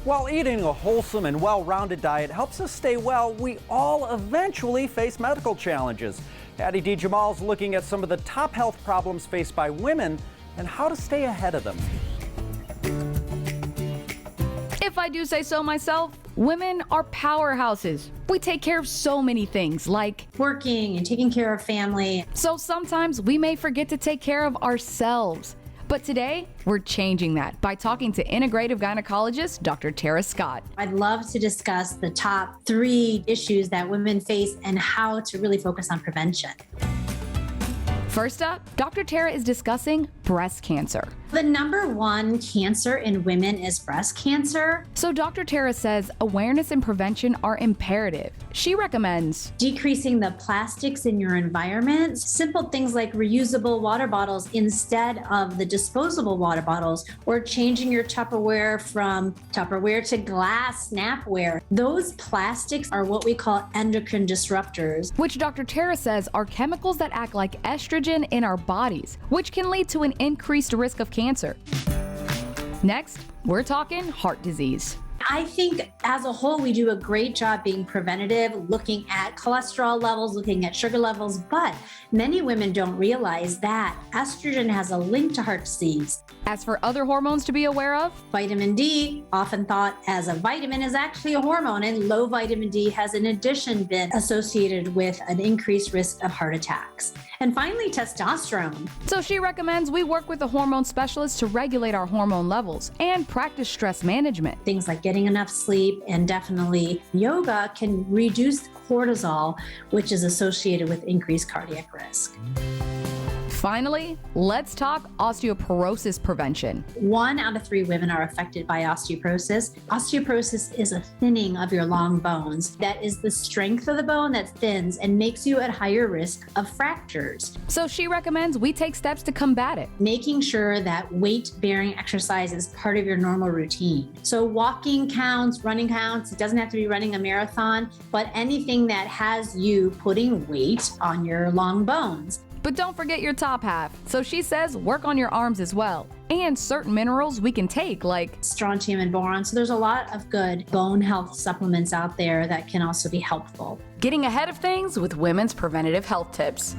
While eating a wholesome and well-rounded diet helps us stay well, we all eventually face medical challenges. Haddie Djemal is looking at some of the top health problems faced by women and how to stay ahead of them. If I do say so myself, women are powerhouses. We take care of so many things like working and taking care of family. So sometimes we may forget to take care of ourselves. But today, we're changing that by talking to Integrative Gynecologist Dr. Tara Scott. I'd love to discuss the top 3 issues that women face and how to really focus on prevention. First up, Dr. Tara is discussing breast cancer. The number 1 cancer in women is breast cancer. So Dr. Tara says awareness and prevention are imperative. She recommends decreasing the plastics in your environment, simple things like reusable water bottles instead of the disposable water bottles, or changing your Tupperware from Tupperware to glass Snapware. Those plastics are what we call endocrine disruptors, which Dr. Tara says are chemicals that act like estrogen in our bodies, which can lead to an increased risk of cancer. Next, we're talking heart disease. I think as a whole, we do a great job being preventative, looking at cholesterol levels, looking at sugar levels, but many women don't realize that estrogen has a link to heart disease. As for other hormones to be aware of, vitamin D, often thought as a vitamin, is actually a hormone, and low vitamin D has in addition been associated with an increased risk of heart attacks. And finally, testosterone. So she recommends we work with a hormone specialist to regulate our hormone levels and practice stress management. Things like getting enough sleep and definitely yoga can reduce cortisol, which is associated with increased cardiac risk. Finally, let's talk osteoporosis prevention. 1 out of 3 women are affected by osteoporosis. Osteoporosis is a thinning of your long bones. That is the strength of the bone that thins and makes you at higher risk of fractures. So she recommends we take steps to combat it. Making sure that weight-bearing exercise is part of your normal routine. So walking counts, running counts. It doesn't have to be running a marathon, but anything that has you putting weight on your long bones. But don't forget your top half. So she says work on your arms as well. And certain minerals we can take like strontium and boron. So there's a lot of good bone health supplements out there that can also be helpful. Getting ahead of things with women's preventative health tips.